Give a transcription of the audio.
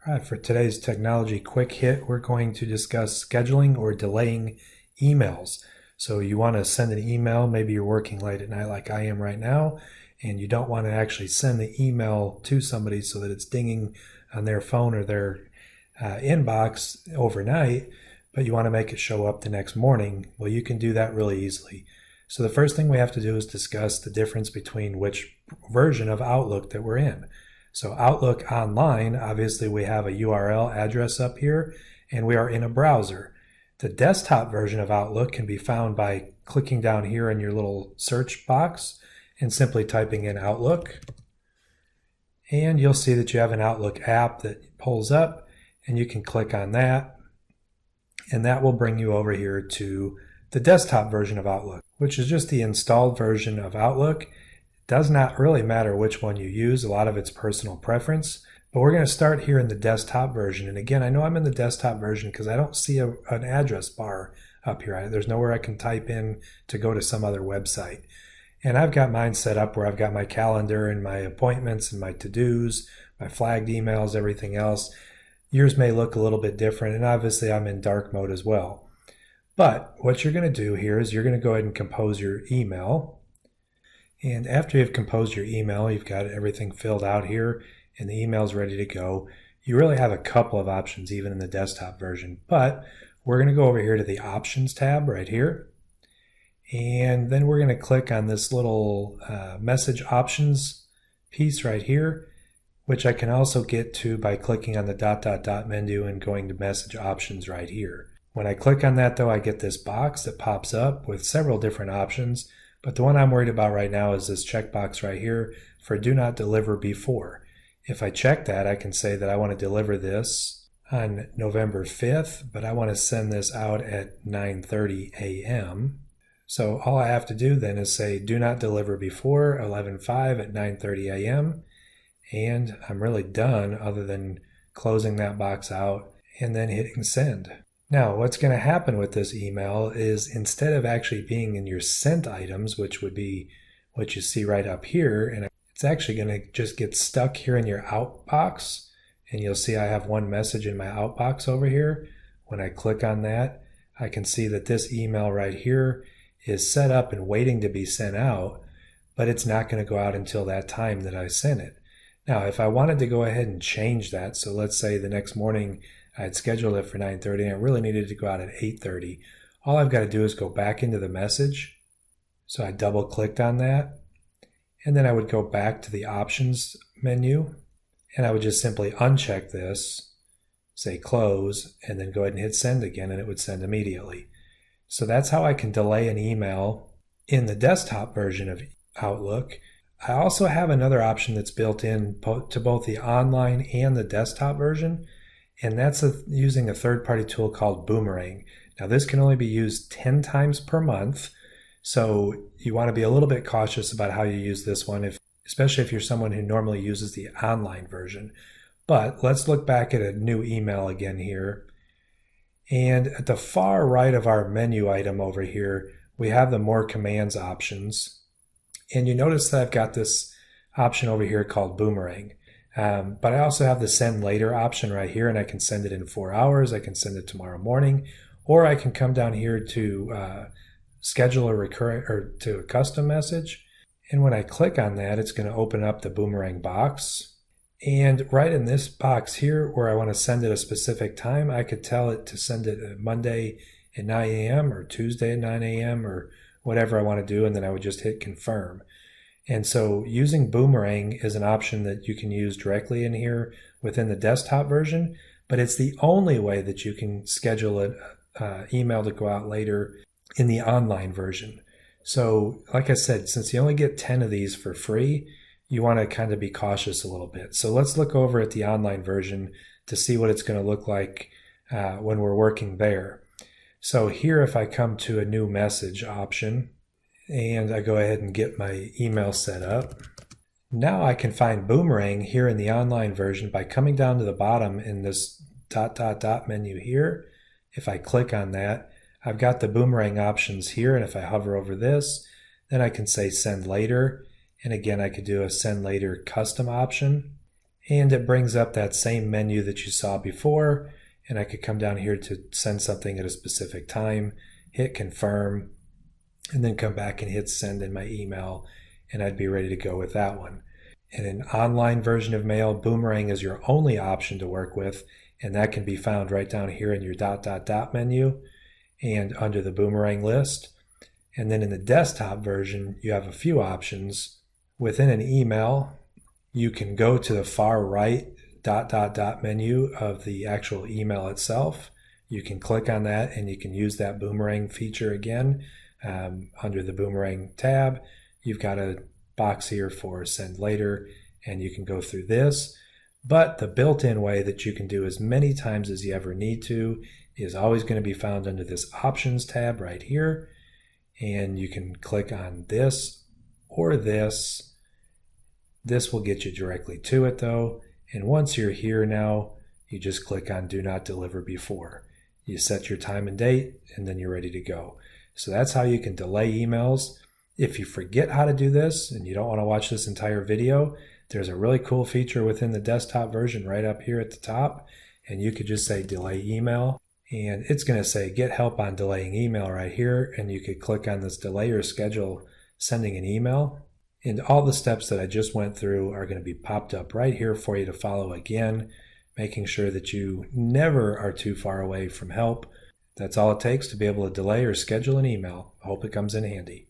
All right, for today's technology quick hit, we're going to discuss scheduling or delaying emails. So you want to send an email, maybe you're working late at night like I am right now, and you don't want to actually send the email to somebody so that it's dinging on their phone or their inbox overnight, but you want to make it show up the next morning. Well, you can do that really easily. So the first thing we have to do is discuss the difference between which version of Outlook that we're in. So Outlook Online, obviously we have a URL address up here, and we are in a browser. The desktop version of Outlook can be found by clicking down here in your little search box and simply typing in Outlook. And you'll see that you have an Outlook app that pulls up, and you can click on that, and that will bring you over here to the desktop version of Outlook, which is just the installed version of Outlook. Does not really matter which one you use. A lot of it's personal preference, but we're going to start here in the desktop version. And again, I know I'm in the desktop version because I don't see an address bar up here. There's nowhere I can type in to go to some other website. And I've got mine set up where I've got my calendar and my appointments and my to-dos, my flagged emails, everything else. Yours may look a little bit different, and obviously I'm in dark mode as well. But what you're going to do here is you're going to go ahead and compose your email. And after you've composed your email, you've got everything filled out here and the email's ready to go. You really have a couple of options even in the desktop version, but we're going to go over here to the options tab right here. And then we're going to click on this little message options piece right here, which I can also get to by clicking on the ... menu and going to message options right here. When I click on that though, I get this box that pops up with several different options. But the one I'm worried about right now is this checkbox right here for do not deliver before. If I check that, I can say that I want to deliver this on November 5th, but I want to send this out at 9:30 a.m. So all I have to do then is say do not deliver before 11:05 at 9:30 a.m. And I'm really done other than closing that box out and then hitting send. Now, what's going to happen with this email is instead of actually being in your sent items, which would be what you see right up here, and it's actually going to just get stuck here in your outbox. And you'll see I have one message in my outbox over here. When I click on that, I can see that this email right here is set up and waiting to be sent out, but it's not going to go out until that time that I sent it. Now, if I wanted to go ahead and change that, so let's say the next morning I had scheduled it for 9:30 and I really needed to go out at 8:30. All I've got to do is go back into the message. So I double clicked on that, and then I would go back to the options menu, and I would just simply uncheck this, say close, and then go ahead and hit send again, and it would send immediately. So that's how I can delay an email in the desktop version of Outlook. I also have another option that's built in to both the online and the desktop version. And that's using a third-party tool called Boomerang. Now this can only be used 10 times per month, so you want to be a little bit cautious about how you use this one, especially if you're someone who normally uses the online version. But let's look back at a new email again here. And at the far right of our menu item over here, we have the More Commands options. And you notice that I've got this option over here called Boomerang. But I also have the send later option right here, and I can send it in 4 hours. I can send it tomorrow morning, or I can come down here to schedule a recurrent or to a custom message. And when I click on that, it's going to open up the Boomerang box. And right in this box here, where I want to send it a specific time, I could tell it to send it Monday at 9 a.m. or Tuesday at 9 a.m. or whatever I want to do, and then I would just hit confirm. And so using Boomerang is an option that you can use directly in here within the desktop version, but it's the only way that you can schedule an email to go out later in the online version. So like I said, since you only get 10 of these for free, you want to kind of be cautious a little bit. So let's look over at the online version to see what it's going to look like when we're working there. So here, if I come to a new message option, and I go ahead and get my email set up. Now I can find Boomerang here in the online version by coming down to the bottom in this ... menu here. If I click on that, I've got the Boomerang options here, and if I hover over this, then I can say send later, and again I could do a send later custom option. and it brings up that same menu that you saw before, and I could come down here to send something at a specific time, hit confirm, and then come back and hit send in my email, and I'd be ready to go with that one. In an online version of mail, Boomerang is your only option to work with, and that can be found right down here in your ... menu and under the Boomerang list. And then in the desktop version, you have a few options. Within an email, you can go to the far right ... menu of the actual email itself. You can click on that and you can use that Boomerang feature again. Under the Boomerang tab, you've got a box here for send later, and you can go through this. But the built-in way that you can do as many times as you ever need to is always going to be found under this options tab right here. And you can click on this or this. This will get you directly to it though. And once you're here now, you just click on do not deliver before. You set your time and date, and then you're ready to go. So that's how you can delay emails. If you forget how to do this and you don't want to watch this entire video, there's a really cool feature within the desktop version right up here at the top, and you could just say delay email, and it's going to say get help on delaying email right here, and you could click on this delay or schedule sending an email. And all the steps that I just went through are going to be popped up right here for you to follow again, making sure that you never are too far away from help. That's all it takes to be able to delay or schedule an email. I hope it comes in handy.